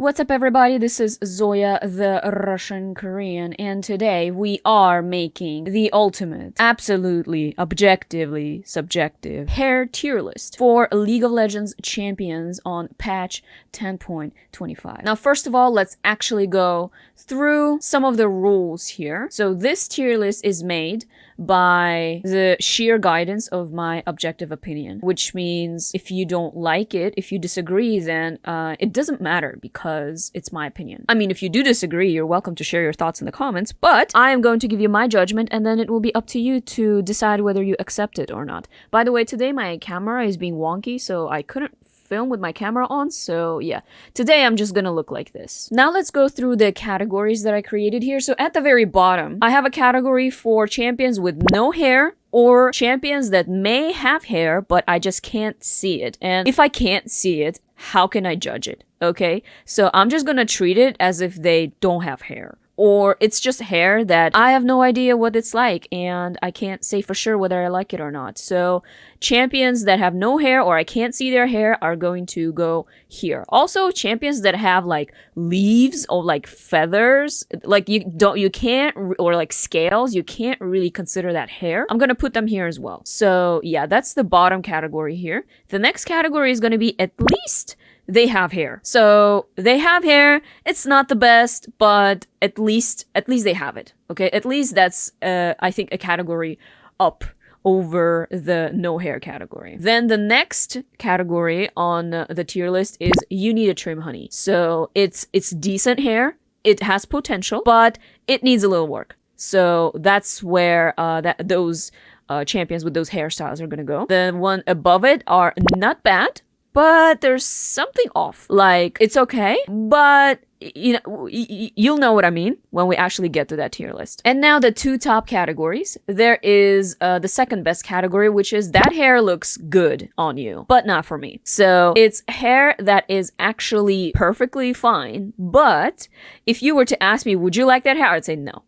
What's up everybody, this is Zoya the Russian Korean, and today we are making the ultimate, absolutely, objectively subjective hair tier list for League of Legends champions on patch 10.25. Now first of all, let's actually go through some of the rules here. So this tier list is made by the sheer guidance of my objective opinion, which means if you don't like it, if you disagree, then it doesn't matter because it's my opinion. I mean, if you do disagree, you're welcome to share your thoughts in the comments, but I am going to give you my judgment and then it will be up to you to decide whether you accept it or not. By the way, today my camera is being wonky, so I couldn't film with my camera on, so yeah, today I'm just gonna look like this. Now let's go through the categories that I created here. So at the very bottom, I have a category for champions with no hair or champions that may have hair, but I just can't see it. And if I can't see it, how can I judge it? Okay, so I'm just gonna treat it as if they don't have hair. Or it's just hair that I have no idea what it's like and I can't say for sure whether I like it or not. So champions that have no hair or I can't see their hair are going to go here. Also, champions that have like leaves or like feathers, like you can't, or like scales, you can't really consider that hair. I'm gonna put them here as well. So yeah, that's the bottom category here. The next category is gonna be at least they have hair. So they have hair. It's not the best, but at least they have it. Okay, at least that's I think a category up over the no hair category. Then the next category on the tier list is you need a trim, honey. So it's decent hair. It has potential, but it needs a little work. So that's where those champions with those hairstyles are gonna go. The one above it are not bad, but there's something off. Like, it's okay, but you know, you'll know what I mean when we actually get to that tier list. And now the two top categories. There is the second best category, which is that hair looks good on you, but not for me. So it's hair that is actually perfectly fine, but if you were to ask me, would you like that hair? I'd say no.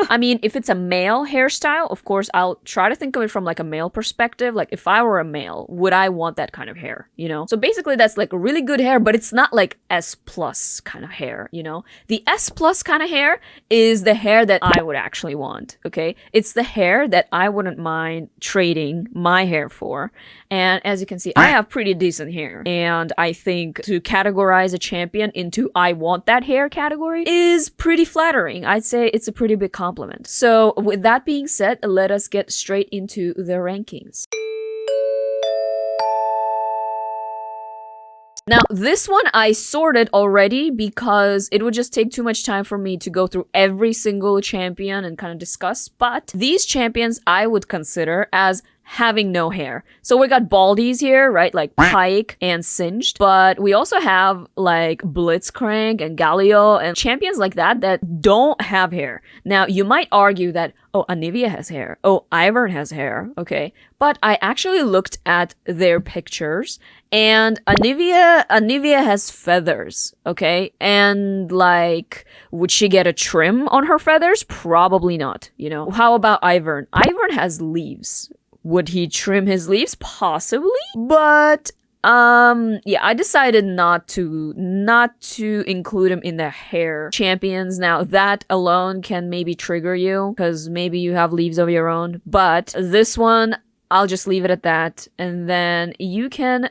I mean, if it's a male hairstyle, of course, I'll try to think of it from like a male perspective. Like if I were a male, would I want that kind of hair, you know? So basically that's like really good hair, but it's not like S+ kind of hair, you know? The S+ kind of hair is the hair that I would actually want, okay? It's the hair that I wouldn't mind trading my hair for. And as you can see, I have pretty decent hair. And I think to categorize a champion into I want that hair category is pretty flattering. I'd say it's a pretty big compliment. So with that being said, let us get straight into the rankings. Now, this one I sorted already because it would just take too much time for me to go through every single champion and kind of discuss, but these champions I would consider as having no hair. So we got baldies here, right? Like Pike and Singed, but we also have like Blitzcrank and Galio and champions like that don't have hair. Now, you might argue that, oh, Anivia has hair. Oh, Ivern has hair. Okay. But I actually looked at their pictures and Anivia has feathers, okay? And like, would she get a trim on her feathers? Probably not, you know? How about Ivern? Ivern has leaves. Would he trim his leaves? Possibly. But yeah, I decided not to include him in the hair champions. Now that alone can maybe trigger you because maybe you have leaves of your own, but this one I'll just leave it at that, and then you can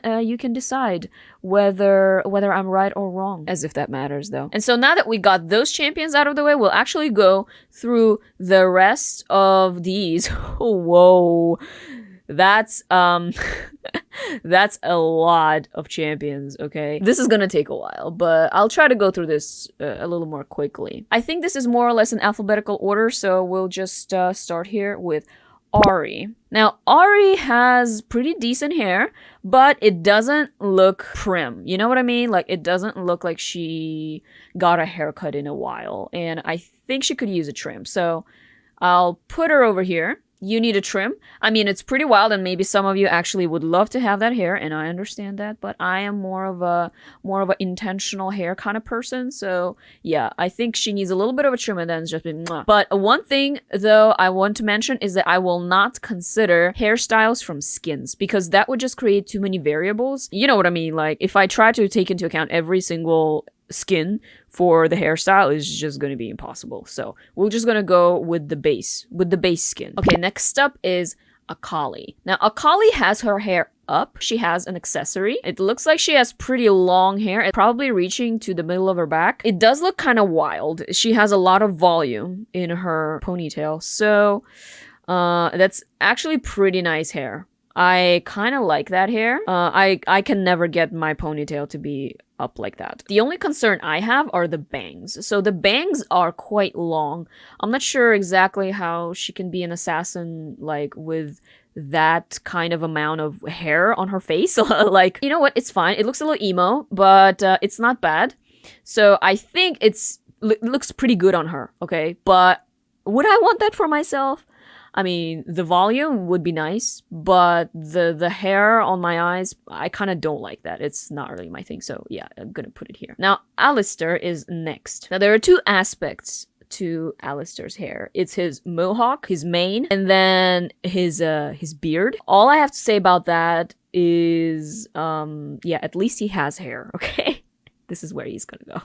decide whether I'm right or wrong, as if that matters though. And so now that we got those champions out of the way, we'll actually go through the rest of these. Whoa, that's that's a lot of champions. Okay, this is gonna take a while, but I'll try to go through this a little more quickly. I think this is more or less in alphabetical order, so we'll just start here with Ahri. Now, Ahri has pretty decent hair, but it doesn't look prim. You know what I mean? Like, it doesn't look like she got a haircut in a while, and I think she could use a trim. So I'll put her over here. You need a trim. I mean, it's pretty wild, and maybe some of you actually would love to have that hair, and I understand that, but I am more of a intentional hair kind of person. So yeah, I think she needs a little bit of a trim and then just be mwah. But one thing though I want to mention is that I will not consider hairstyles from skins because that would just create too many variables. You know what I mean? Like if I try to take into account every single skin for the hairstyle is just gonna be impossible. So we're just gonna go with the base skin. Okay, next up is Akali. Now Akali has her hair up. She has an accessory. It looks like she has pretty long hair, probably reaching to the middle of her back. It does look kind of wild. She has a lot of volume in her ponytail, so that's actually pretty nice hair. I kind of like that hair. I can never get my ponytail to be up like that. The only concern I have are the bangs. So the bangs are quite long. I'm not sure exactly how she can be an assassin like with that kind of amount of hair on her face. Like, you know what? It's fine. It looks a little emo, but it's not bad. So I think it looks pretty good on her, okay? But would I want that for myself? I mean, the volume would be nice, but the hair on my eyes, I kind of don't like that. It's not really my thing, so yeah, I'm gonna put it here. Now, Alistair is next. Now, there are two aspects to Alistair's hair. It's his mohawk, his mane, and then his beard. All I have to say about that is, yeah, at least he has hair, okay? This is where he's gonna go.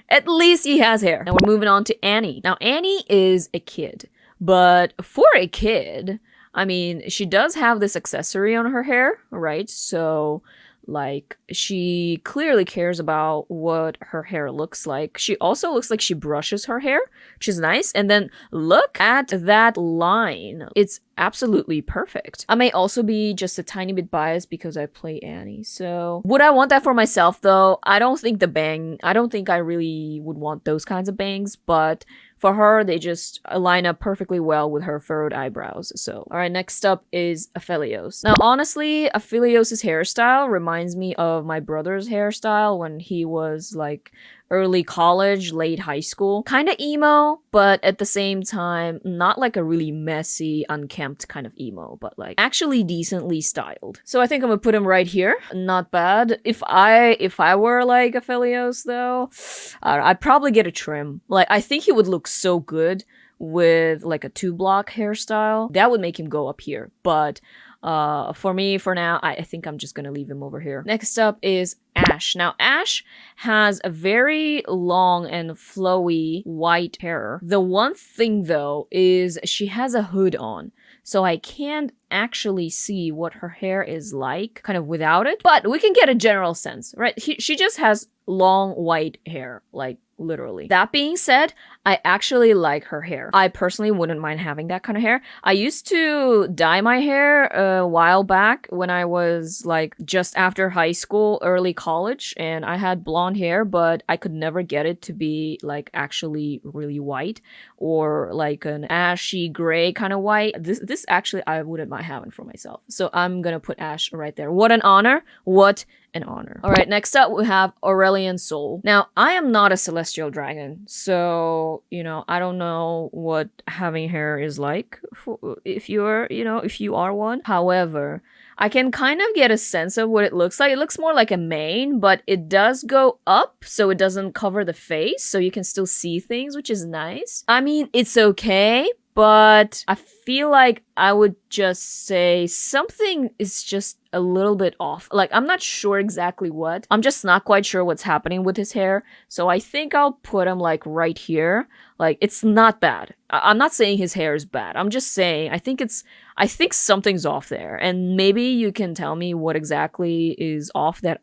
At least he has hair. Now, we're moving on to Annie. Now, Annie is a kid. But for a kid, I mean, she does have this accessory on her hair, right? So, like, she clearly cares about what her hair looks like. She also looks like she brushes her hair, which is nice. And then look at that line. It's absolutely perfect. I may also be just a tiny bit biased because I play Annie. So, would I want that for myself, though? I don't think I really would want those kinds of bangs, but for her, they just line up perfectly well with her furrowed eyebrows. So, all right, next up is Aphelios. Now, honestly, Aphelios' hairstyle reminds me of my brother's hairstyle when he was like early college, late high school. Kind of emo, but at the same time, not like a really messy, unkempt kind of emo, but like actually decently styled. So I think I'm gonna put him right here. Not bad. If I were like Aphelios though, I'd probably get a trim. Like, I think he would look so good with like a 2-block hairstyle. That would make him go up here, but for me, for now, I think I'm just gonna leave him over here. Next up is Ashe. Now, Ashe has a very long and flowy white hair. The one thing, though, is she has a hood on. So I can't actually see what her hair is like kind of without it. But we can get a general sense, right? She just has long white hair, like literally. That being said, I actually like her hair. I personally wouldn't mind having that kind of hair. I used to dye my hair a while back when I was like just after high school, early college, and I had blonde hair, but I could never get it to be like actually really white or like an ashy gray kind of white. This actually I wouldn't mind having for myself. So I'm gonna put Ashe right there. What an honor. What an honor. All right, next up we have Aurelian Soul. Now, I am not a celestial dragon, so, you know, I don't know what having hair is like if you're, you know, if you are one. However, I can kind of get a sense of what it looks like. It looks more like a mane, but it does go up, so it doesn't cover the face, so you can still see things, which is nice. I mean, it's okay, but I feel like I would just say something is just a little bit off. Like, I'm not sure exactly what. I'm just not quite sure what's happening with his hair. So I think I'll put him like right here. Like, it's not bad. I'm not saying his hair is bad. I'm just saying I think something's off there. And maybe you can tell me what exactly is off that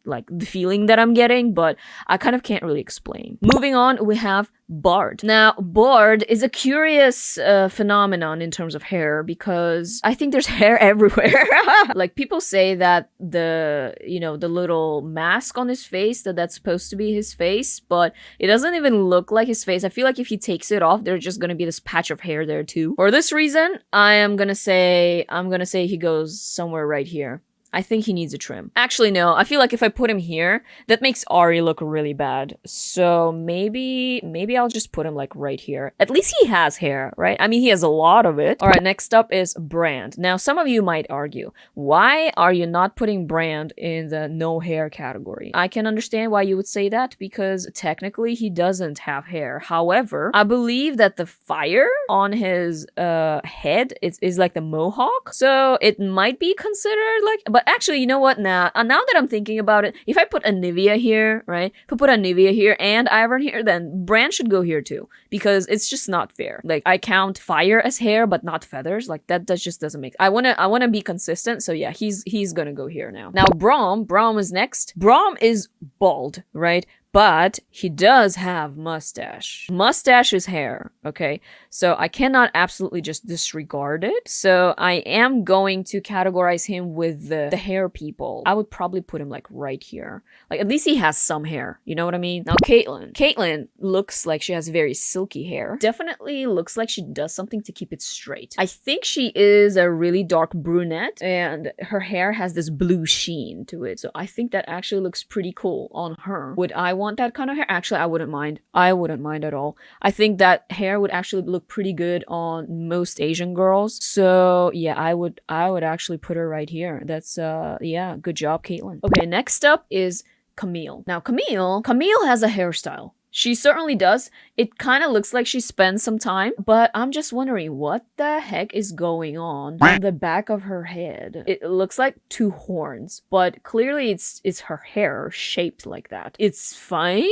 like the feeling that I'm getting, but I kind of can't really explain. Moving on, we have Bard. Now, Bard is a curious phenomenon in terms of hair because I think there's hair everywhere. Like, people say that the little mask on his face, that's supposed to be his face, but it doesn't even look like his face. I feel like if he takes it off, there's just gonna be this patch of hair there too. For this reason, I'm gonna say he goes somewhere right here. I think he needs a trim. Actually, no. I feel like if I put him here, that makes Ari look really bad. So maybe I'll just put him like right here. At least he has hair, right? I mean, he has a lot of it. All right, next up is Brand. Now, some of you might argue, why are you not putting Brand in the no hair category? I can understand why you would say that because technically he doesn't have hair. However, I believe that the fire on his head is like the mohawk. So it might be considered like, but But actually, you know what? Now that I'm thinking about it, if I put Anivia here, right? If I put Anivia here and Ivern here, then Bran should go here too. Because it's just not fair. Like, I count fire as hair, but not feathers. Like, that just doesn't make... I wanna be consistent, so yeah, he's gonna go here now. Now, Braum is next. Braum is bald, right? But he does have mustache. Mustache is hair, okay? So I cannot absolutely just disregard it. So I am going to categorize him with the hair people. I would probably put him like right here. Like, at least he has some hair, you know what I mean? Now Caitlyn. Caitlyn looks like she has very silky hair. Definitely looks like she does something to keep it straight. I think she is a really dark brunette and her hair has this blue sheen to it. So I think that actually looks pretty cool on her. Would I want that kind of hair? Actually, I wouldn't mind. I wouldn't mind at all. I think that hair would actually look pretty good on most Asian girls. So yeah, I would actually put her right here. That's yeah, good job, Caitlyn. Okay, next up is Camille. Now Camille has a hairstyle. She certainly does. It kind of looks like she spends some time, but I'm just wondering what the heck is going on the back of her head. It looks like two horns, but clearly it's her hair shaped like that. It's fine.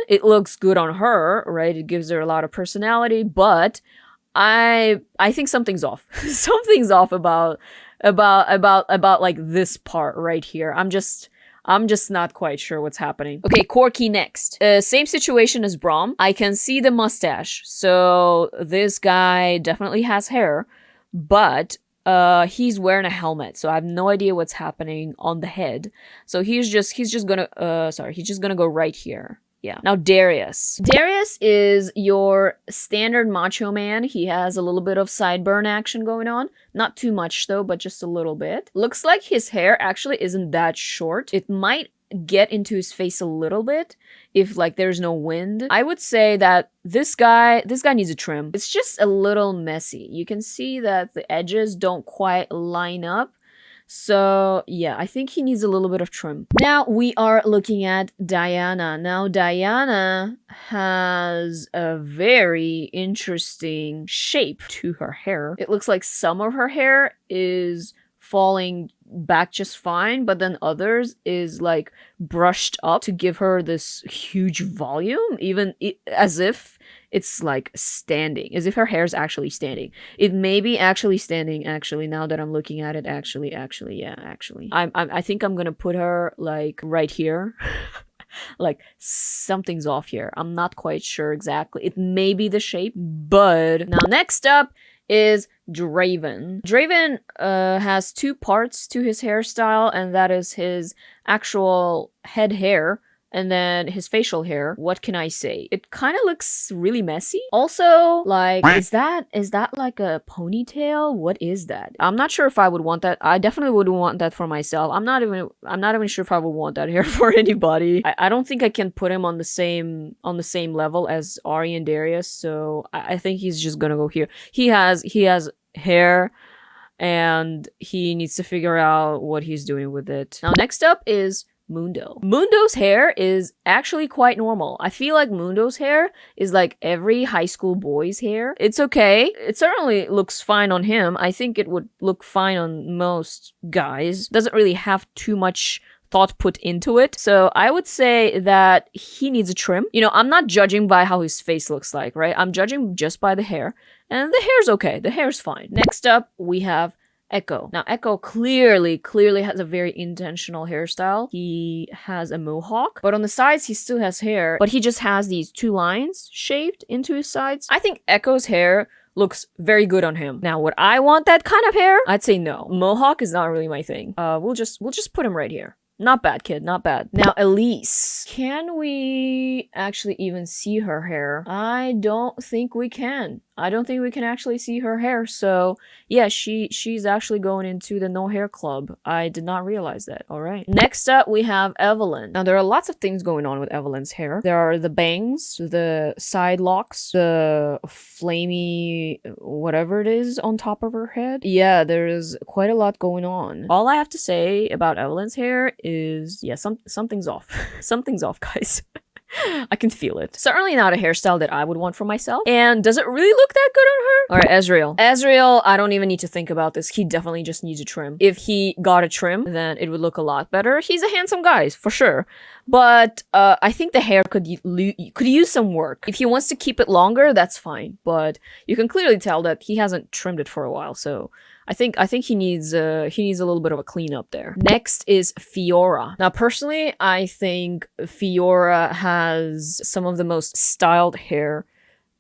It looks good on her, right? It gives her a lot of personality, but I think something's off. Something's off about like this part right here. I'm just not quite sure what's happening. Okay, Corki next. Same situation as Braum. I can see the mustache. So this guy definitely has hair, but he's wearing a helmet. So I have no idea what's happening on the head. So he's just gonna go right here. Yeah. Now Darius. Darius is your standard macho man. He has a little bit of sideburn action going on. Not too much though, but just a little bit. Looks like his hair actually isn't that short. It might get into his face a little bit if like there's no wind. I would say that this guy needs a trim. It's just a little messy. You can see that the edges don't quite line up. So yeah, I think he needs a little bit of trim. Now we are looking at Diana. Now Diana has a very interesting shape to her hair. It looks like some of her hair is falling back just fine, but then others is like brushed up to give her this huge volume, as if it's like standing, as if her hair is actually standing. It may be actually standing, actually, now that I'm looking at it, actually. I think I'm gonna put her like right here. Like something's off here. I'm not quite sure exactly. It may be the shape, but now next up is Draven. Draven has two parts to his hairstyle, and that is his actual head hair and then his facial hair. What can I say? It kind of looks really messy. Also, like, is that like a ponytail? What is that? I'm not sure if I would want that. I definitely wouldn't want that for myself. I'm not even sure if I would want that hair for anybody. I don't think I can put him on the same level as Ari and Darius, so I think he's just gonna go here. He has hair, and he needs to figure out what he's doing with it. Now, next up is Mundo. Mundo's hair is actually quite normal. I feel like Mundo's hair is like every high school boy's hair. It's okay. It certainly looks fine on him. I think it would look fine on most guys. Doesn't really have too much thought put into it. So I would say that he needs a trim. You know, I'm not judging by how his face looks like, right? I'm judging just by the hair. And the hair's okay. The hair's fine. Next up, we have Echo. Now, Echo clearly has a very intentional hairstyle. He has a mohawk, but on the sides, he still has hair, but he just has these two lines shaved into his sides. I think Echo's hair looks very good on him. Now, would I want that kind of hair? I'd say no. Mohawk is not really my thing. We'll just put him right here. Not bad, kid. Not bad. Now, Elise. Can we actually even see her hair? I don't think we can. I don't think we can actually see her hair. So yeah, she's actually going into the no hair club. I did not realize that. All right. Next up, we have Evelyn. Now there are lots of things going on with Evelyn's hair. There are the bangs, the side locks, the flamey whatever it is on top of her head. Yeah, there's quite a lot going on. All I have to say about Evelyn's hair is, yeah, something's off. Something's off, guys. I can feel it. Certainly not a hairstyle that I would want for myself. And does it really look that good on her? All right, Ezreal. Ezreal, I don't even need to think about this. He definitely just needs a trim. If he got a trim, then it would look a lot better. He's a handsome guy, for sure. But I think the hair could use some work. If he wants to keep it longer, that's fine. But you can clearly tell that he hasn't trimmed it for a while. So I think he needs a little bit of a cleanup there. Next is Fiora. Now, personally, I think Fiora has some of the most styled hair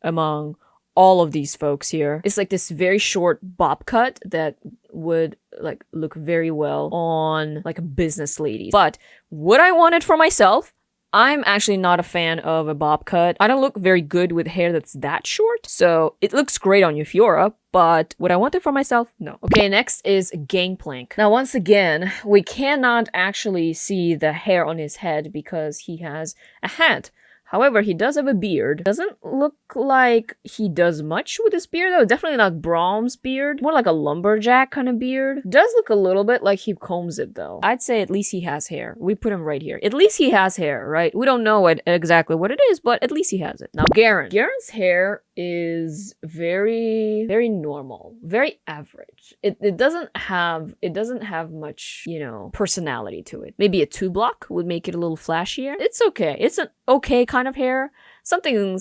among all of these folks here. It's like this very short bob cut that would like look very well on like a business lady. But what I wanted for myself, I'm actually not a fan of a bob cut. I don't look very good with hair that's that short. So it looks great on you, Fiora, but would I want it for myself? No. Okay, next is Gangplank. Now, once again, we cannot actually see the hair on his head because he has a hat. However, he does have a beard. Doesn't look like he does much with his beard though. Definitely not Brahm's beard. More like a lumberjack kind of beard. Does look a little bit like he combs it though. I'd say at least he has hair. We put him right here. At least he has hair, right? We don't know exactly what it is, but at least he has it. Now, Garen. Garen's hair is very, very normal. Very average. It doesn't have much, you know, personality to it. Maybe a 2-block would make it a little flashier. It's okay. It's an okay kind of hair. Something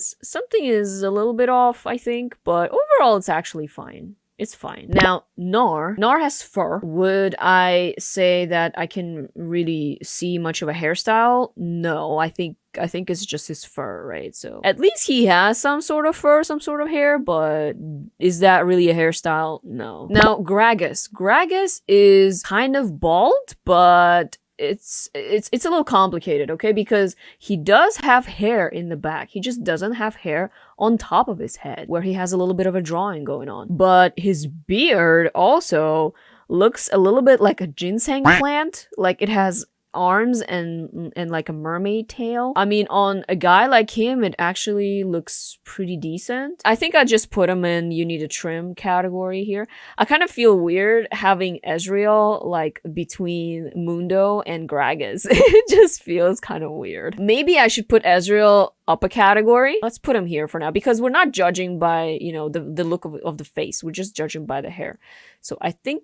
is a little bit off, I think, but overall it's actually fine. It's fine. Now, Gnar has fur. Would I say that I can really see much of a hairstyle? No, I think it's just his fur, right? So at least he has some sort of fur, some sort of hair, but is that really a hairstyle? No. Now, Gragas. Gragas is kind of bald, but it's a little complicated, okay? Because he does have hair in the back. He just doesn't have hair on top of his head where he has a little bit of a drawing going on. But his beard also looks a little bit like a ginseng plant. Like it has arms and like a mermaid tail. I mean, on a guy like him, it actually looks pretty decent. I think I just put him in you need a trim category here. I kind of feel weird having Ezreal like between Mundo and Gragas. It just feels kind of weird. Maybe I should put Ezreal up a category. Let's put him here for now because we're not judging by, you know, the look of the face. We're just judging by the hair. So I think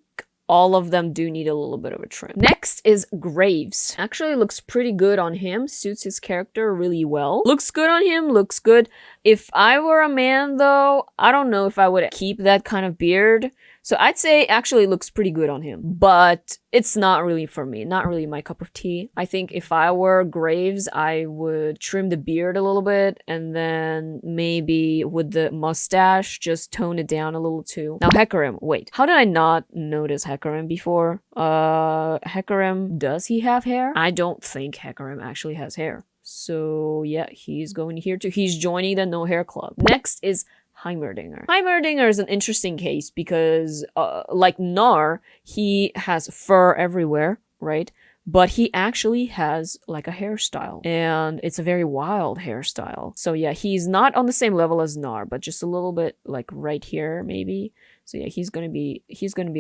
all of them do need a little bit of a trim. Next is Graves. Actually looks pretty good on him. Suits his character really well. Looks good on him. Looks good. If I were a man though, I don't know if I would keep that kind of beard. So I'd say actually looks pretty good on him. But it's not really for me. Not really my cup of tea. I think if I were Graves, I would trim the beard a little bit. And then maybe with the mustache, just tone it down a little too. Now Hecarim. Wait. How did I not notice Hecarim before? Hecarim, does he have hair? I don't think Hecarim actually has hair. So yeah, he's going here too. He's joining the no hair club. Next is Heimerdinger. Heimerdinger is an interesting case because, like Gnar, he has fur everywhere, right? But he actually has like a hairstyle, and it's a very wild hairstyle. So yeah, he's not on the same level as Gnar, but just a little bit like right here, maybe. So yeah, he's gonna be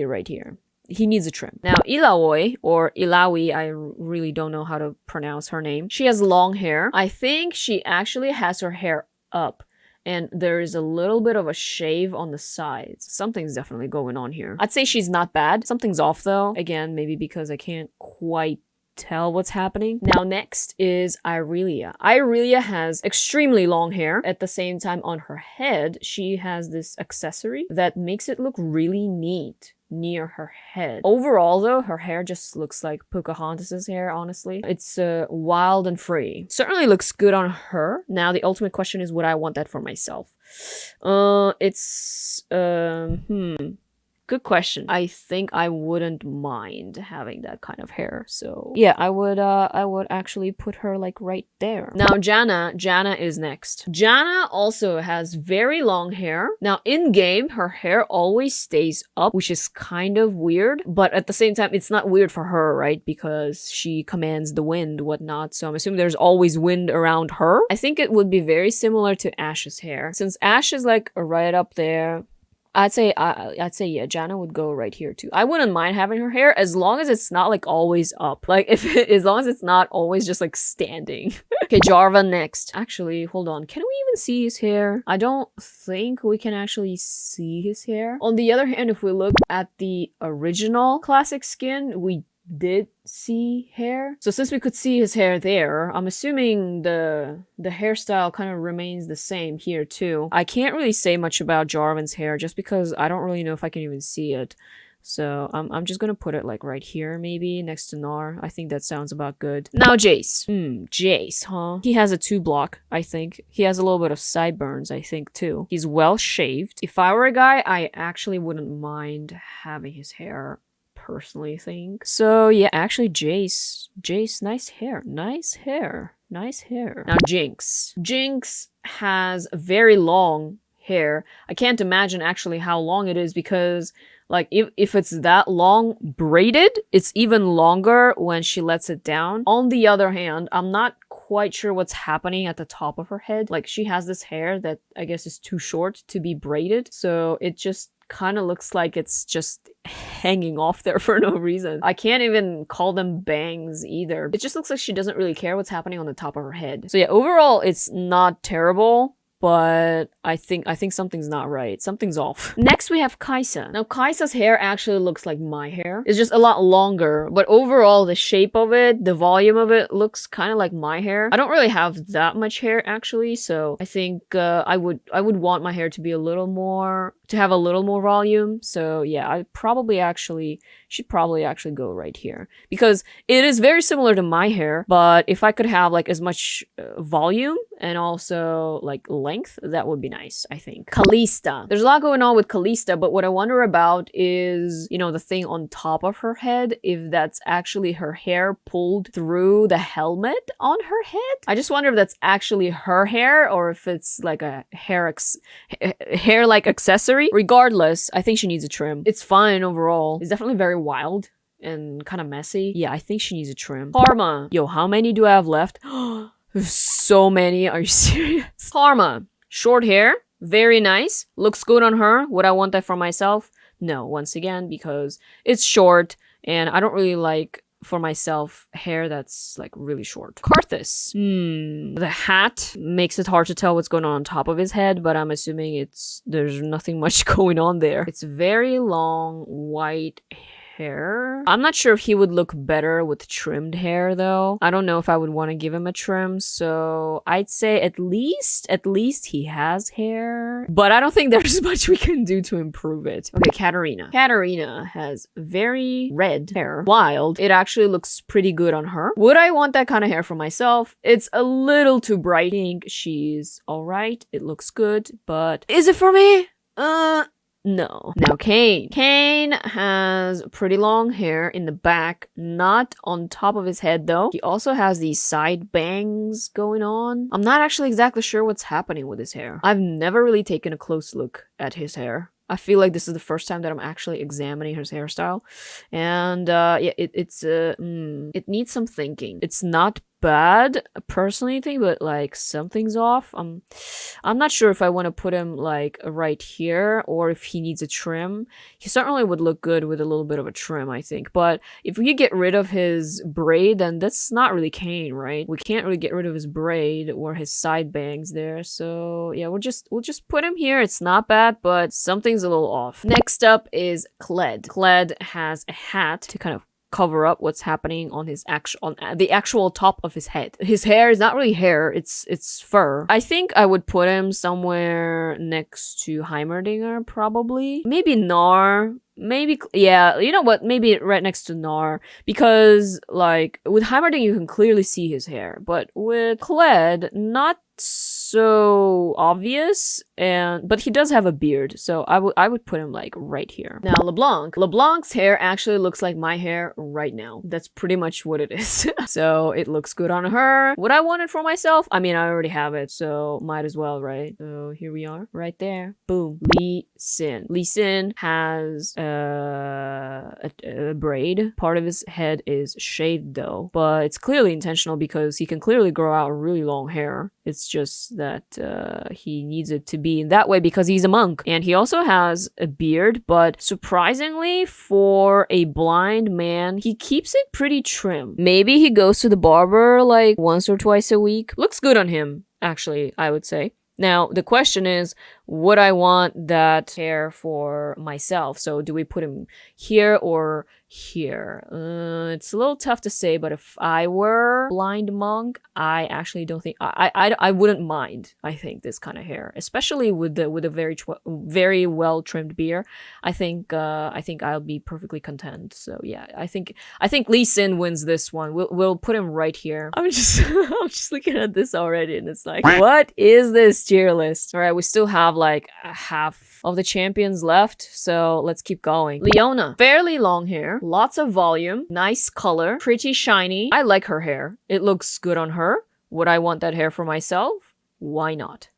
right here. He needs a trim. Now, Illaoi, or Illaoi, I really don't know how to pronounce her name. She has long hair. I think she actually has her hair up. And there is a little bit of a shave on the sides. Something's definitely going on here. I'd say she's not bad. Something's off though. Again, maybe because I can't quite tell what's happening. Now next is Irelia. Irelia has extremely long hair. At the same time on her head, she has this accessory that makes it look really neat near her head. Overall though, her hair just looks like Pocahontas's hair, honestly. It's wild and free. Certainly looks good on her. Now the ultimate question is, would I want that for myself? Good question. I think I wouldn't mind having that kind of hair. So yeah, I would actually put her like right there. Now Janna is next. Janna also has very long hair. Now in game, her hair always stays up, which is kind of weird, but at the same time, it's not weird for her, right? Because she commands the wind, whatnot. So I'm assuming there's always wind around her. I think it would be very similar to Ashe's hair. Since Ashe is like right up there, I'd say yeah, Janna would go right here too. I wouldn't mind having her hair as long as it's not like always up. Like as long as it's not always just like standing. Okay, Jarvan next. Actually, hold on. Can we even see his hair? I don't think we can actually see his hair. On the other hand, if we look at the original classic skin, we did see hair. So since we could see his hair there, I'm assuming the hairstyle kind of remains the same here too. I can't really say much about Jarvan's hair just because I don't really know if I can even see it. So I'm just gonna put it like right here, maybe next to Nar. I think that sounds about good. Now Jace. Jace, huh? He has a 2-block, I think. He has a little bit of sideburns, I think, too. He's well shaved. If I were a guy, I actually wouldn't mind having his hair, personally think. So yeah, actually Jace, nice hair. Now Jinx has very long hair. I can't imagine actually how long it is because like if it's that long braided, it's even longer when she lets it down. On the other hand, I'm not quite sure what's happening at the top of her head. Like she has this hair that I guess is too short to be braided, so it just kind of looks like it's just hanging off there for no reason. I can't even call them bangs either. It just looks like she doesn't really care what's happening on the top of her head. So yeah, overall it's not terrible, but I think something's not right. Something's off. Next we have Kaisa. Now Kaisa's hair actually looks like my hair. It's just a lot longer, but overall the shape of it, the volume of it looks kind of like my hair. I don't really have that much hair actually, so I think I would want my hair to be a little more, to have a little more volume. So yeah, I should probably actually go right here because it is very similar to my hair, but if I could have like as much volume and also like length, that would be nice, I think. Kalista. There's a lot going on with Kalista, but what I wonder about is, you know, the thing on top of her head, if that's actually her hair pulled through the helmet on her head. I just wonder if that's actually her hair or if it's like a hair-like accessory. Regardless, I think she needs a trim. It's fine overall. It's definitely very wild and kind of messy. Yeah, I think she needs a trim. Karma. Yo, how many do I have left? There's so many. Are you serious? Karma. Short hair. Very nice. Looks good on her. Would I want that for myself? No, once again, because it's short and I don't really like for myself hair that's like really short. Karthus. The hat makes it hard to tell what's going on top of his head, but I'm assuming there's nothing much going on there. It's very long white hair. I'm not sure if he would look better with trimmed hair though. I don't know if I would want to give him a trim, so I'd say at least he has hair, but I don't think there's much we can do to improve it. Okay, Katarina. Katarina has very red hair. Wild. It actually looks pretty good on her. Would I want that kind of hair for myself? It's a little too bright. I think she's alright. It looks good, but is it for me? No. Now Kain. Kain has pretty long hair in the back, not on top of his head though. He also has these side bangs going on. I'm not actually exactly sure what's happening with his hair. I've never really taken a close look at his hair. I feel like this is the first time that I'm actually examining his hairstyle. And yeah, it needs some thinking. It's not bad, personally think, but like something's off. I'm not sure if I want to put him like right here or if he needs a trim. He certainly would look good with a little bit of a trim, I think. But if we get rid of his braid, then that's not really Kain, right? We can't really get rid of his braid or his side bangs there. So yeah, we'll just put him here. It's not bad, but something's a little off. Next up is Kled. Kled has a hat to kind of cover up what's happening on his the actual top of his head. His hair is not really hair, it's fur. I think I would put him somewhere next to Heimerdinger, probably. Maybe Nar. Maybe, yeah, you know what, maybe right next to Nar, because like with Heimerdinger you can clearly see his hair, but with Kled, not so obvious, but he does have a beard, so I would put him like right here. Now Leblanc's hair actually looks like my hair right now. That's pretty much what it is. So it looks good on her. Would I want it for myself? I mean, I already have it, so might as well, right? So here we are, right there. Boom. Lisandra has a braid. Part of his head is shaved though, but it's clearly intentional because he can clearly grow out really long hair. It's just that he needs it to be in that way because he's a monk. And he also has a beard, but surprisingly for a blind man, he keeps it pretty trim. Maybe he goes to the barber like once or twice a week. Looks good on him, actually, I would say. Now, the question is, would I want that hair for myself? So do we put him here or here? It's a little tough to say, but if I were blind monk, I actually don't think I wouldn't mind. I think this kind of hair, especially with a very well trimmed beard. I think I'll be perfectly content. So yeah, I think Lee Sin wins this one. We'll put him right here. I'm just I'm just looking at this already, and it's like, what is this tier list? All right, we still have like half of the champions left, so let's keep going. Leona, fairly long hair, lots of volume, nice color, pretty shiny. I like her hair. It looks good on her. Would I want that hair for myself? Why not?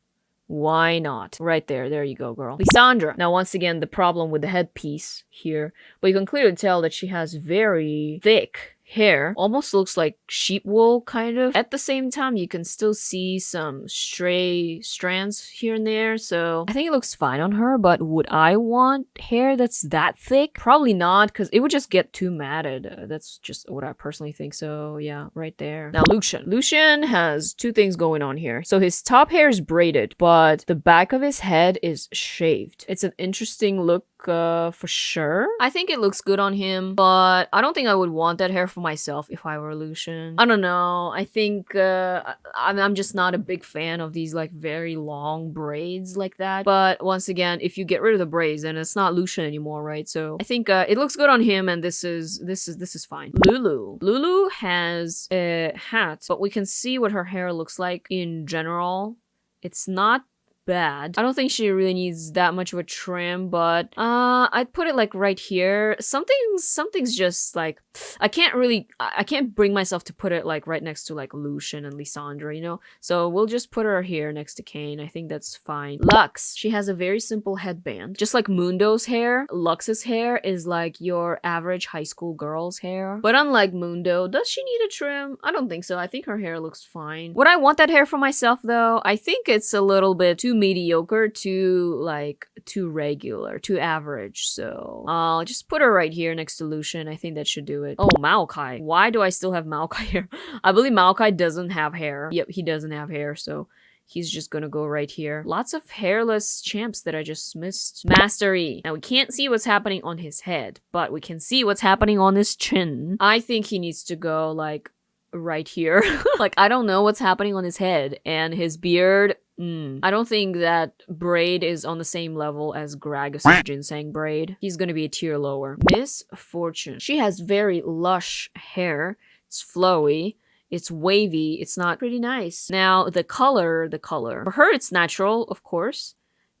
Why not? Right there. There you go, girl. Lisandra. Now, once again, the problem with the headpiece here, but you can clearly tell that she has very thick hair. Almost looks like sheep wool, kind of. At the same time, you can still see some stray strands here and there, so I think it looks fine on her, but would I want hair that's that thick? Probably not, because it would just get too matted. That's just what I personally think, so yeah, right there. Now, Lucian. Lucian has two things going on here. So his top hair is braided, but the back of his head is shaved. It's an interesting look for sure. I think it looks good on him, but I don't think I would want that hair for myself if I were Lucian. I don't know. I think I'm just not a big fan of these like very long braids like that. But once again, if you get rid of the braids, then it's not Lucian anymore, right? So I think it looks good on him, and this is fine. Lulu. Lulu has a hat, but we can see what her hair looks like in general. It's not bad. I don't think she really needs that much of a trim, but I'd put it like right here. Something's just like I can't bring myself to put it like right next to like Lucian and Lisandra, you know? So we'll just put her here next to Kayn. I think that's fine. Lux. She has a very simple headband. Just like Mundo's hair, Lux's hair is like your average high school girl's hair. But unlike Mundo, does she need a trim? I don't think so. I think her hair looks fine. Would I want that hair for myself though? I think it's a little bit too mediocre, too regular, too average. So I'll just put her right here next to Lucian. I think that should do it. Oh, Maokai. Why do I still have Maokai here? I believe Maokai doesn't have hair. Yep, he doesn't have hair, so he's just gonna go right here. Lots of hairless champs that I just missed. Mastery. Now we can't see what's happening on his head, but we can see what's happening on his chin. I think he needs to go like right here. Like, I don't know what's happening on his head and his beard. I don't think that braid is on the same level as Gragas' ginseng braid. He's gonna be a tier lower. Miss Fortune. She has very lush hair. It's flowy. It's wavy. It's not pretty nice. Now, the color. For her, it's natural, of course.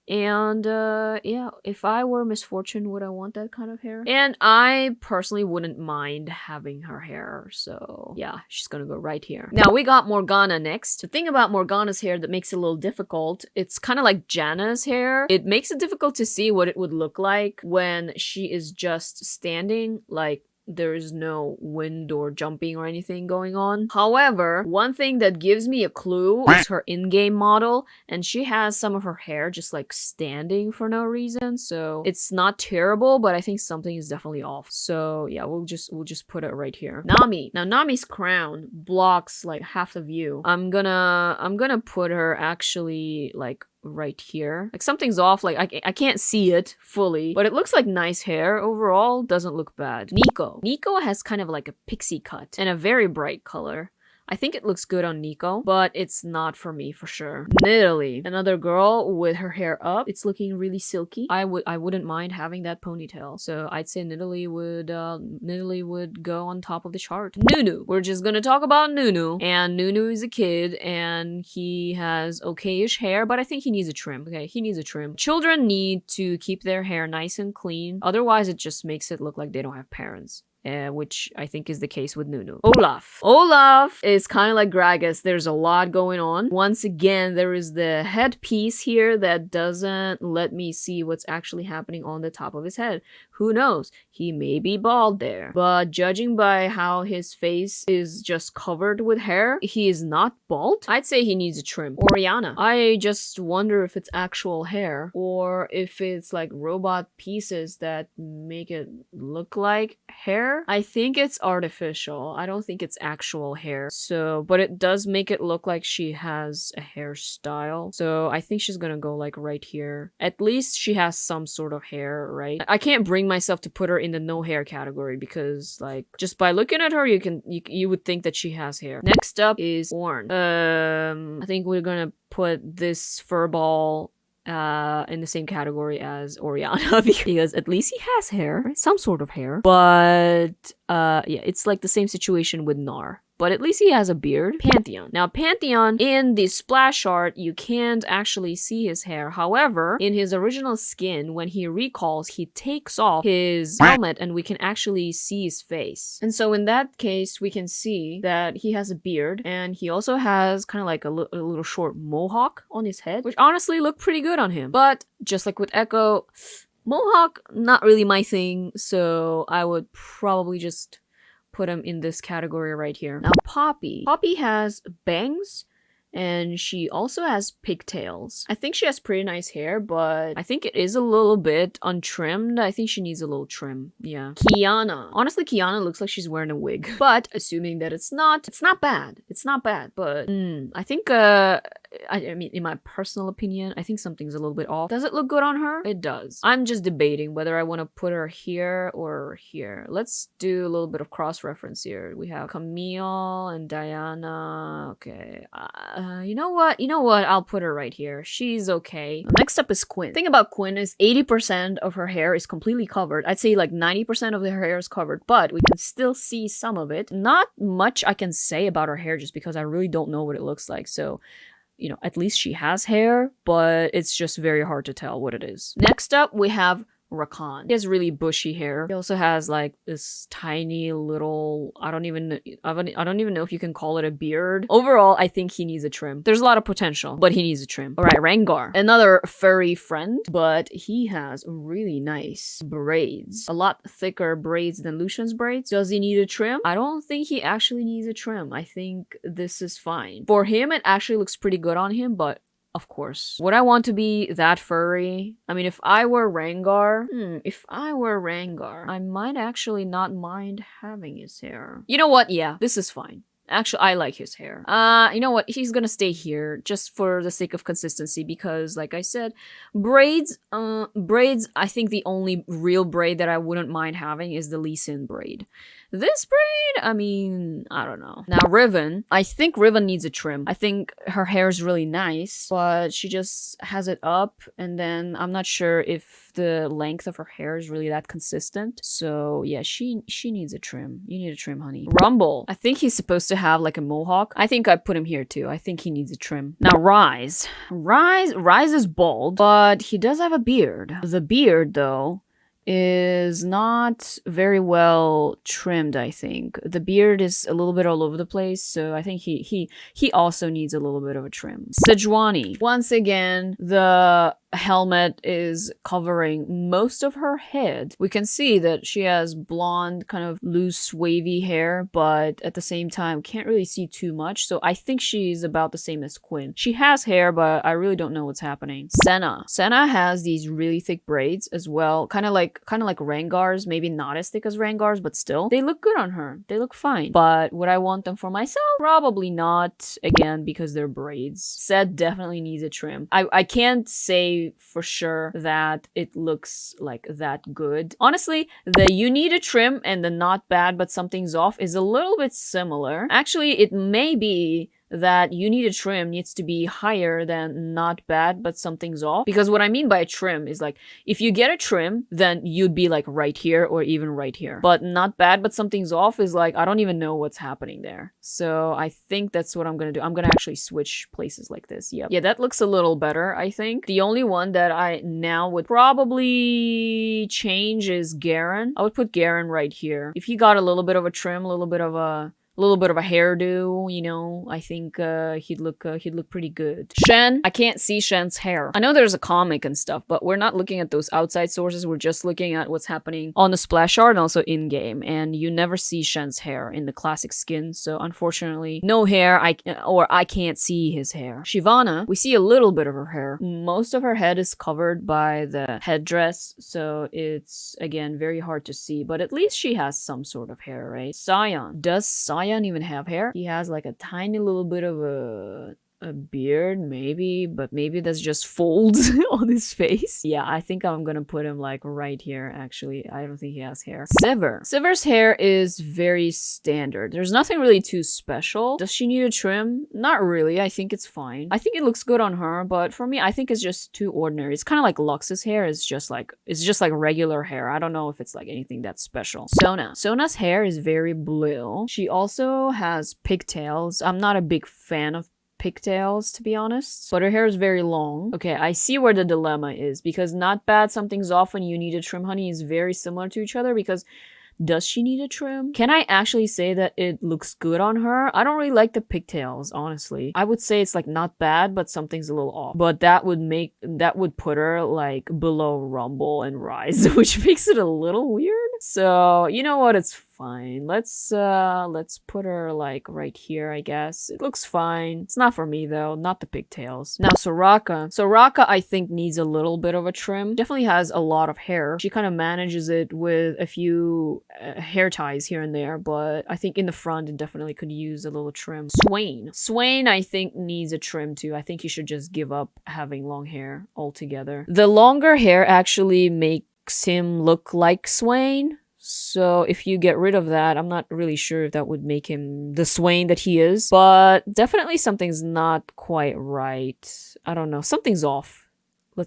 And yeah, if I were Miss Fortune, would I want that kind of hair? And I personally wouldn't mind having her hair, so yeah, she's gonna go right here. Now we got Morgana next. The thing about Morgana's hair that makes it a little difficult, it's kind of like Janna's hair. It makes it difficult to see what it would look like when she is just standing, like there is no wind or jumping or anything going on. However, one thing that gives me a clue is her in-game model, and she has some of her hair just like standing for no reason, so it's not terrible, but I think something is definitely off. So yeah, we'll just put it right here. Nami. Now Nami's crown blocks like half the view. I'm gonna put her actually like right here. Like something's off, like I can't see it fully, but it looks like nice hair overall. Doesn't look bad. Nico has kind of like a pixie cut and a very bright color. I think it looks good on Nico, but it's not for me for sure. Nidalee, another girl with her hair up. It's looking really silky. I wouldn't mind having that ponytail. So I'd say Nidalee would go on top of the chart. Nunu. We're just gonna talk about Nunu. And Nunu is a kid and he has okay-ish hair, but I think he needs a trim. Okay, he needs a trim. Children need to keep their hair nice and clean. Otherwise, it just makes it look like they don't have parents. Which I think is the case with Nunu. Olaf is kind of like Gragas. There's a lot going on. Once again, there is the headpiece here that doesn't let me see what's actually happening on the top of his head. Who knows? He may be bald there. But judging by how his face is just covered with hair, he is not bald. I'd say he needs a trim. Oriana. I just wonder if it's actual hair or if it's like robot pieces that make it look like hair. I think it's artificial. I don't think it's actual hair. So, but it does make it look like she has a hairstyle. So I think she's gonna go like right here. At least she has some sort of hair, right? I can't bring myself to put her in the no hair category because like just by looking at her you would think that she has hair. Next up is Ornn. I think we're gonna put this furball in the same category as Oriana because at least he has hair, right? Some sort of hair. But yeah, it's like the same situation with Gnar. But at least he has a beard. Pantheon. Now, Pantheon, in the splash art, you can't actually see his hair. However, in his original skin, when he recalls, he takes off his helmet and we can actually see his face. And so in that case, we can see that he has a beard and he also has kind of like a little short mohawk on his head, which honestly look pretty good on him. But just like with Echo, mohawk, not really my thing. So I would probably just put him in this category right here. Now, Poppy. Poppy has bangs, and she also has pigtails. I think she has pretty nice hair, but I think it is a little bit untrimmed. I think she needs a little trim. Yeah. Kiana. Honestly, Kiana looks like she's wearing a wig. But assuming that it's not bad. It's not bad, but I think I mean, in my personal opinion, I think something's a little bit off. Does it look good on her? It does. I'm just debating whether I want to put her here or here. Let's do a little bit of cross-reference here. We have Camille and Diana. Okay. You know what? I'll put her right here. She's okay. Next up is Quinn. The thing about Quinn is 80% of her hair is completely covered. I'd say like 90% of her hair is covered, but we can still see some of it. Not much I can say about her hair just because I really don't know what it looks like. So, you know, at least she has hair, but it's just very hard to tell what it is. Next up, we have Rakan. He has really bushy hair. He also has like this tiny little, I don't even know if you can call it a beard. Overall, I think he needs a trim. There's a lot of potential, but he needs a trim. All right, Rengar. Another furry friend, but he has really nice braids. A lot thicker braids than Lucian's braids. Does he need a trim? I don't think he actually needs a trim. I think this is fine. For him, it actually looks pretty good on him, but of course. Would I want to be that furry? I mean, if I were Rengar, I might actually not mind having his hair. You know what? Yeah, this is fine. Actually, I like his hair. You know what? He's gonna stay here just for the sake of consistency because, like I said, braids, I think the only real braid that I wouldn't mind having is the Lee Sin braid. This braid, I mean, I don't know. Now, Riven. I think Riven needs a trim. I think her hair is really nice, but she just has it up, and then I'm not sure if the length of her hair is really that consistent. So, yeah, she needs a trim. You need a trim, honey. Rumble. I think he's supposed to have like a mohawk. I think I put him here too. I think he needs a trim. Now, Rise. Rise is bald, but he does have a beard. The beard, though, is not very well trimmed. I think the beard is a little bit all over the place, so I think he also needs a little bit of a trim. Sejuani. Once again, the helmet is covering most of her head. We can see that she has blonde, kind of loose, wavy hair, but at the same time, can't really see too much. So I think she's about the same as Quinn. She has hair, but I really don't know what's happening. Senna. Senna has these really thick braids as well. Kind of like Rengar's, maybe not as thick as Rengar's, but still. They look good on her. They look fine. But would I want them for myself? Probably not. Again, because they're braids. Sed definitely needs a trim. I can't say for sure that it looks like that good. Honestly, the you need a trim and the not bad but something's off is a little bit similar. Actually, it may be that you need a trim needs to be higher than not bad but something's off, because what I mean by a trim is like if you get a trim then you'd be like right here or even right here, but not bad but something's off is like I don't even know what's happening there. So I think that's what I'm gonna do. I'm gonna actually switch places like this. Yeah, that looks a little better. I think the only one that I now would probably change is Garen. I would put Garen right here. If he got a little bit of a trim, a little bit of a a little bit of a hairdo, you know, I think he'd look pretty good. Shen, I can't see Shen's hair. I know there's a comic and stuff, but we're not looking at those outside sources. We're just looking at what's happening on the splash art and also in game, and you never see Shen's hair in the classic skin. So unfortunately, no hair. I can't see his hair. Shyvana, we see a little bit of her hair. Most of her head is covered by the headdress, so it's again very hard to see. But at least she has some sort of hair, right? Sion, does Sion even have hair? He has like a tiny little bit of a beard, maybe, but maybe that's just folds on his face. Yeah, I think I'm gonna put him like right here. Actually, I don't think he has hair. Sever's hair is very standard. There's nothing really too special. Does she need a trim? Not really. I think it's fine. I think it looks good on her, but for me, I think it's just too ordinary. It's kind of like Lux's hair. It's just like regular hair. I don't know if it's like anything that's special. Sona's hair is very blue. She also has pigtails. I'm not a big fan of pigtails, to be honest, but her hair is very long. Okay, I see where the dilemma is, because not bad, something's off, and you need a trim, honey, is very similar to each other. Because does she need a trim? Can I actually say that it looks good on her? I don't really like the pigtails, honestly. I would say it's like not bad, but something's a little off. But that would put her like below Rumble and Rise, which makes it a little weird. So you know what, it's fine. Let's put her like right here, I guess. It looks fine. It's not for me though, not the pigtails. Now Soraka I think needs a little bit of a trim. Definitely has a lot of hair. She kind of manages it with a few hair ties here and there, but I think in the front it definitely could use a little trim. Swain I think needs a trim too. I think he should just give up having long hair altogether. The longer hair actually makes him look like Swain. So if you get rid of that, I'm not really sure if that would make him the Swain that he is. But definitely something's not quite right. I don't know. Something's off.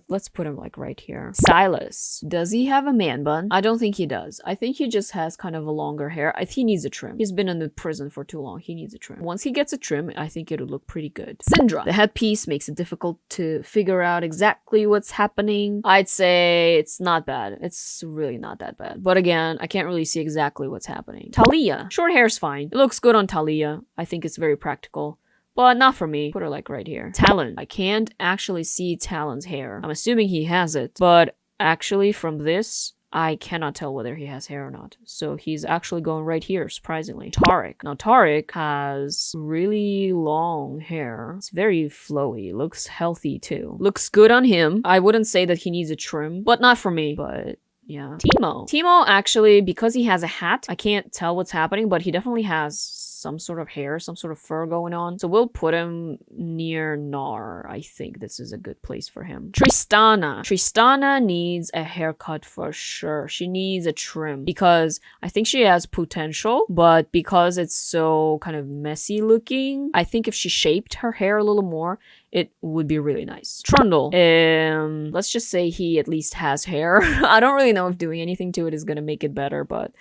Let's put him like right here. Silas. Does he have a man bun? I don't think he does. I think he just has kind of a longer hair. He needs a trim. He's been in the prison for too long. He needs a trim. Once he gets a trim, I think it'll look pretty good. Syndra. The headpiece makes it difficult to figure out exactly what's happening. I'd say it's not bad. It's really not that bad. But again, I can't really see exactly what's happening. Talia. Short hair's fine. It looks good on Talia. I think it's very practical. But not for me. Put her like right here. Talon. I can't actually see Talon's hair. I'm assuming he has it. But actually from this, I cannot tell whether he has hair or not. So he's actually going right here, surprisingly. Taric. Now Taric has really long hair. It's very flowy. Looks healthy too. Looks good on him. I wouldn't say that he needs a trim. But not for me. But yeah. Teemo actually, because he has a hat, I can't tell what's happening, but he definitely has some sort of hair, some sort of fur going on. So we'll put him near Nar. I think this is a good place for him. Tristana needs a haircut for sure. She needs a trim because I think she has potential, but because it's so kind of messy looking, I think if she shaped her hair a little more, it would be really nice. Trundle. Let's just say he at least has hair. I don't really know if doing anything to it is gonna make it better, but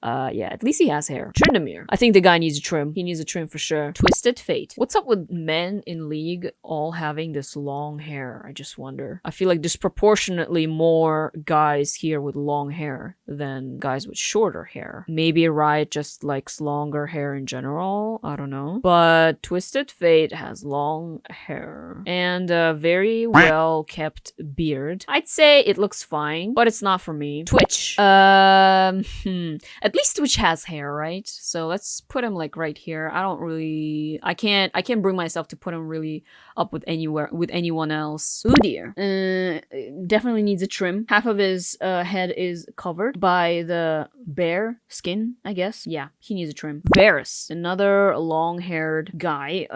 yeah, at least he has hair. Tryndamere. I think the guy needs a trim. He needs a trim for sure. Twisted Fate. What's up with men in League all having this long hair? I just wonder. I feel like disproportionately more guys here with long hair than guys with shorter hair. Maybe Riot just likes longer hair in general. I don't know. But Twisted Fate has long hair and a very well kept beard. I'd say it looks fine, but it's not for me. Twitch. At least Twitch has hair, right? So let's put him like right here. I can't bring myself to put him really up with anyone else. Udyr. Definitely needs a trim. Half of his head is covered by the bear skin, I guess. Yeah, he needs a trim. Varus, another long-haired guy.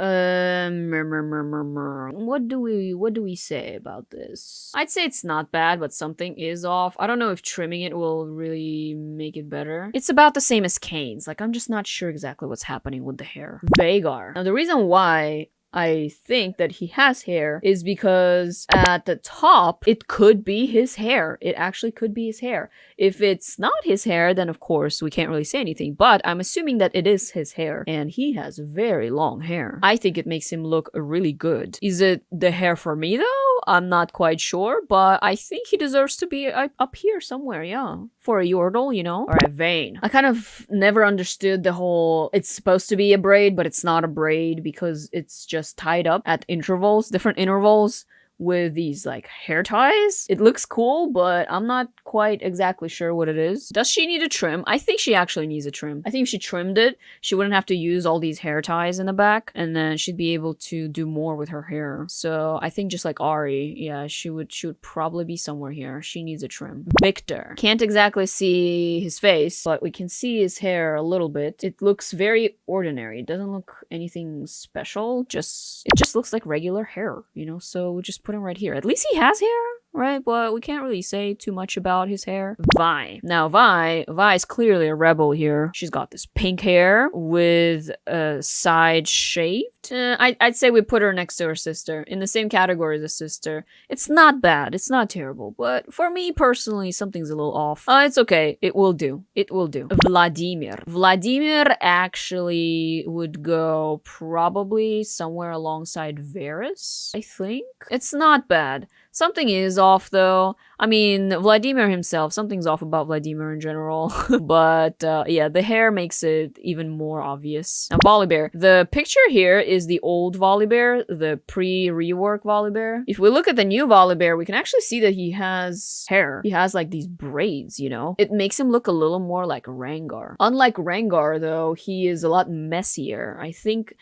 What do we say about this? I'd say it's not bad, but something is off. I don't know if trimming it will really make it better. It's about the same as Kane's. Like, I'm just not sure exactly what's happening with the hair. Vhagar. Now, the reason why I think that he has hair is because at the top, it could be his hair. It actually could be his hair. If it's not his hair, then of course we can't really say anything, but I'm assuming that it is his hair and he has very long hair. I think it makes him look really good. Is it the hair for me though? I'm not quite sure, but I think he deserves to be up here somewhere, yeah. For a Yordle, you know? Alright, Vayne. I kind of never understood the whole, it's supposed to be a braid, but it's not a braid because it's just tied up at intervals, different intervals, with these like hair ties. It looks cool, but I'm not quite exactly sure what it is. Does she need a trim? I think she actually needs a trim. I think if she trimmed it, she wouldn't have to use all these hair ties in the back, and then she'd be able to do more with her hair. So I think just like Ari, yeah, she would probably be somewhere here. She needs a trim. Victor. Can't exactly see his face, but we can see his hair a little bit. It looks very ordinary. It doesn't look anything special. It just looks like regular hair, you know? So we just put him right here. At least he has hair, right? But we can't really say too much about his hair. Vi. Now, Vi is clearly a rebel here. She's got this pink hair with a side shaved. I'd say we put her next to her sister, in the same category as a sister. It's not bad. It's not terrible. But for me, personally, something's a little off. It's okay. It will do. It will do. Vladimir. Vladimir actually would go probably somewhere alongside Varus, I think. It's not bad. Something is off, though. I mean, Vladimir himself, something's off about Vladimir in general. But, yeah, the hair makes it even more obvious. Now, Volibear. The picture here is the old Volibear, the pre-rework Volibear. If we look at the new Volibear, we can actually see that he has hair. He has, like, these braids, you know? It makes him look a little more like Rengar. Unlike Rengar, though, he is a lot messier. I think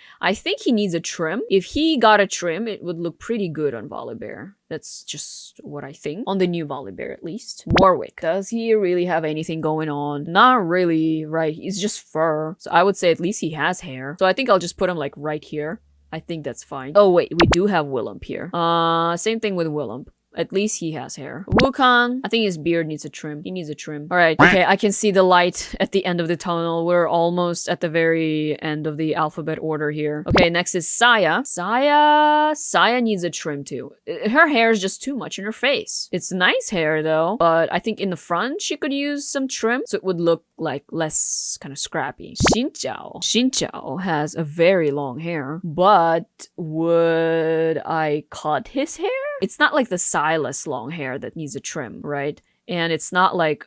he needs a trim. If he got a trim, it would look pretty good on Volibear. That's just what I think. On the new Volibear, at least. Warwick. Does he really have anything going on? Not really, right? He's just fur. So I would say at least he has hair. So I think I'll just put him like right here. I think that's fine. Oh wait, we do have Willump here. Same thing with Willump. At least he has hair. Wukong, I think his beard needs a trim. He needs a trim. Alright, okay, I can see the light at the end of the tunnel. We're almost at the very end of the alphabet order here. Okay, next is Saya. Saya needs a trim too. Her hair is just too much in her face. It's nice hair though, but I think in the front she could use some trim so it would look like less kind of scrappy. Xinqiao has a very long hair, but would I cut his hair? It's not like the Silas long hair that needs a trim, right? And it's not like,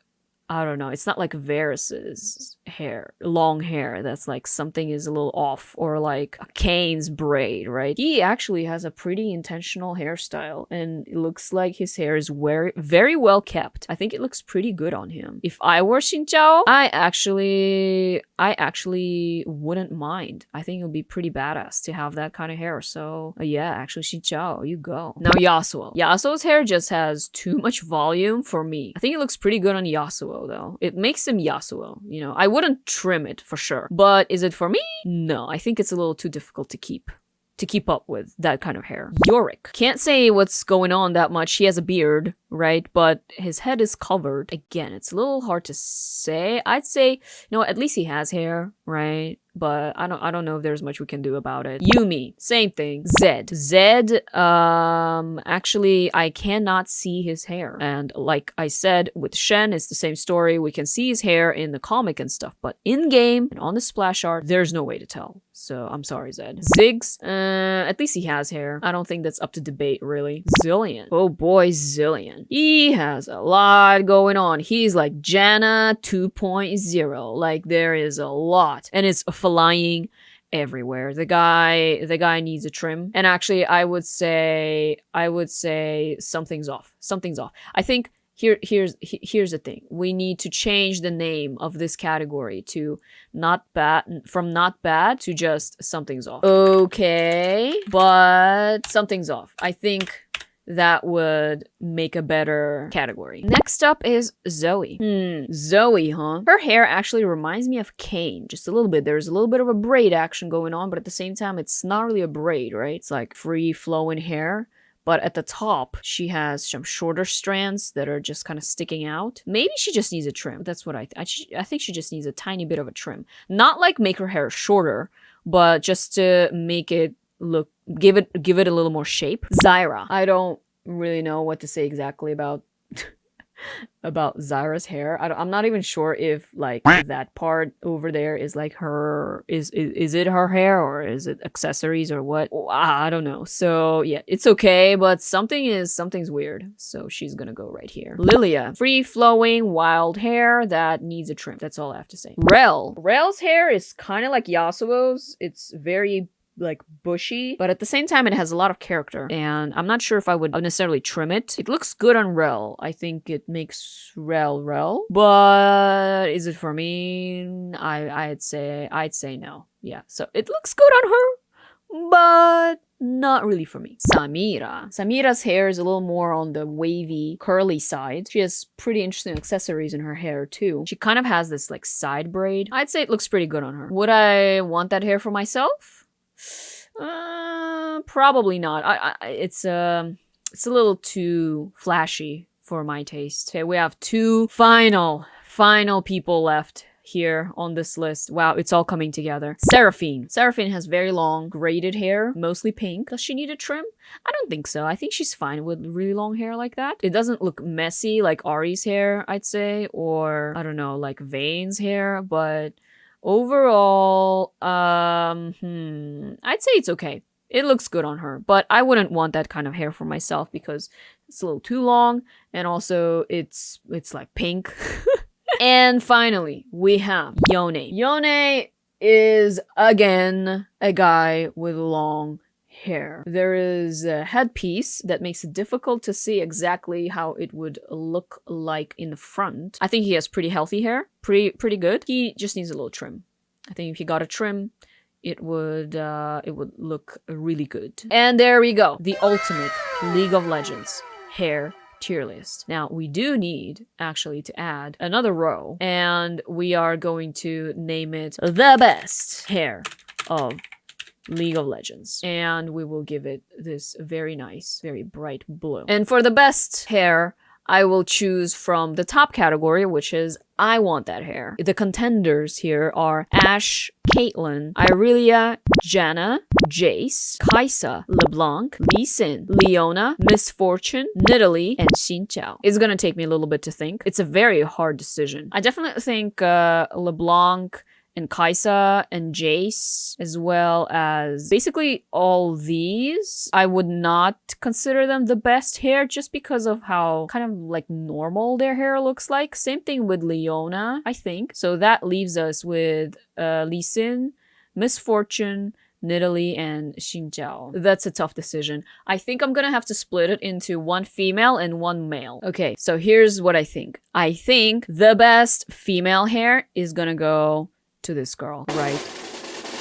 I don't know, it's not like Varus's hair, long hair, that's like something is a little off, or like Kane's braid, right? He actually has a pretty intentional hairstyle, and it looks like his hair is very well kept. I think it looks pretty good on him. If I were Xinqiao, I actually wouldn't mind. I think it would be pretty badass to have that kind of hair. So yeah, actually Xinqiao, you go. Now Yasuo. Yasuo's hair just has too much volume for me. I think it looks pretty good on Yasuo though. It makes him Yasuo, you know. I wouldn't trim it for sure, but is it for me? No, I think it's a little too difficult to keep up with that kind of hair. Yorick. Can't say what's going on that much. He has a beard, right? But his head is covered. Again, it's a little hard to say. I'd say, you know, at least he has hair, right? But I don't know if there's much we can do about it. Yumi, same thing. Zed, actually, I cannot see his hair. And like I said, with Shen, it's the same story. We can see his hair in the comic and stuff, but in-game and on the splash art, there's no way to tell. So I'm sorry, Zed. Ziggs, at least he has hair. I don't think that's up to debate, really. Zillion. Oh boy, Zillion. He has a lot going on. He's like Janna 2.0. Like, there is a lot. And it's flying everywhere. The guy needs a trim. And actually, I would say something's off. I think here's the thing. We need to change the name of this category to not bad to just something's off. Okay, but something's off. I think that would make a better category. Next up is Zoe. Zoe, huh? Her hair actually reminds me of Kane, just a little bit. There's a little bit of a braid action going on, but at the same time, it's not really a braid, right? It's like free flowing hair. But at the top, she has some shorter strands that are just kind of sticking out. Maybe she just needs a trim. That's what I think she just needs a tiny bit of a trim. Not like make her hair shorter, but just to make it look, give it a little more shape. Zyra. I don't really know what to say exactly about about Zyra's hair. I'm not even sure if like that part over there is like her, is it her hair or is it accessories or what? I don't know. So yeah, it's okay, but something's weird. So she's gonna go right here. Lilia, free flowing wild hair that needs a trim. That's all I have to say. Rel's hair is kind of like Yasuo's. It's very like bushy, but at the same time it has a lot of character, and I'm not sure if I would necessarily trim it. It looks good on Rel. I think it makes Rel, but is it for me? I'd say no. Yeah, so it looks good on her, but not really for me. Samira's hair is a little more on the wavy, curly side. She has pretty interesting accessories in her hair too. She kind of has this like side braid. I'd say it looks pretty good on her. Would I want that hair for myself? Probably not. It's a little too flashy for my taste. Okay, we have two final people left here on this list. Wow, it's all coming together. Seraphine has very long braided hair, mostly pink. Does she need a trim? I don't think so. I think she's fine with really long hair like that. It doesn't look messy like Ari's hair, I'd say, or I don't know, like Vayne's hair, but overall, I'd say it's okay. It looks good on her, but I wouldn't want that kind of hair for myself because it's a little too long, and also it's like pink. And finally, we have Yone. Yone is again a guy with long hair. There is a headpiece that makes it difficult to see exactly how it would look like in the front. I think he has pretty healthy hair, pretty good. He just needs a little trim. I think if he got a trim, it would look really good. And there we go, the ultimate League of Legends hair tier list. Now we do need actually to add another row, and we are going to name it the best hair of League of Legends, and we will give it this very nice, very bright blue. And for the best hair, I will choose from the top category, which is I want that hair. The contenders here are Ashe, Caitlyn, Irelia, Janna, Jace, Kaisa, Leblanc, Lucian, Leona, Misfortune, Nidalee, and Xinqiao. It's gonna take me a little bit to think. It's a very hard decision. I definitely think LeBlanc and Kaisa and Jace, as well as basically all these, I would not consider them the best hair just because of how kind of like normal their hair looks like. Same thing with Leona, I think. So that leaves us with Lucian, Misfortune, Nidalee, and Xinqiao. That's a tough decision. I think I'm gonna have to split it into one female and one male. Okay, so here's what I think. I think the best female hair is gonna go to this girl right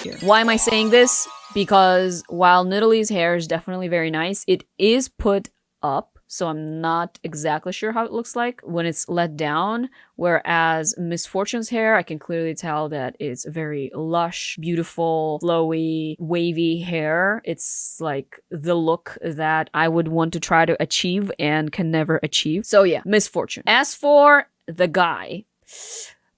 here. Why am I saying this? Because while Nidalee's hair is definitely very nice, it is put up, so I'm not exactly sure how it looks like when it's let down, whereas Misfortune's hair, I can clearly tell that it's very lush, beautiful, flowy, wavy hair. It's like the look that I would want to try to achieve and can never achieve. So yeah, Misfortune. As for the guy,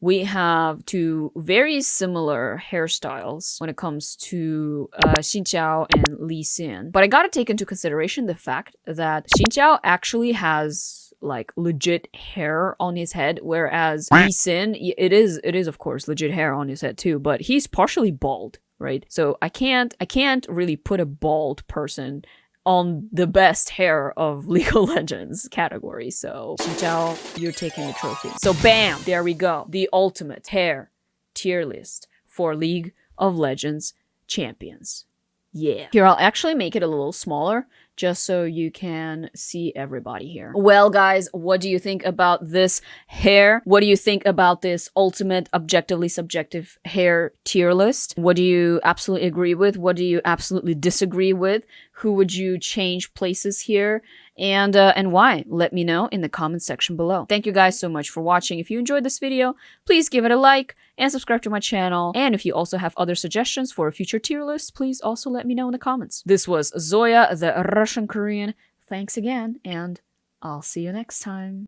we have two very similar hairstyles when it comes to Xinqiao and Lucian. But I gotta take into consideration the fact that Xinqiao actually has like legit hair on his head, whereas Lucian, it is of course legit hair on his head too, but he's partially bald, right? So I can't really put a bald person on the best hair of League of Legends category. So Xinqiao, you're taking the trophy. So bam, there we go. The ultimate hair tier list for League of Legends champions. Yeah. Here, I'll actually make it a little smaller just so you can see everybody here. Well, guys, what do you think about this hair? What do you think about this ultimate objectively subjective hair tier list? What do you absolutely agree with? What do you absolutely disagree with? Who would you change places here? And why? Let me know in the comment section below. Thank you guys so much for watching. If you enjoyed this video, please give it a like and subscribe to my channel. And if you also have other suggestions for a future tier list, please also let me know in the comments. This was Zoya, the Russian Korean. Thanks again, and I'll see you next time.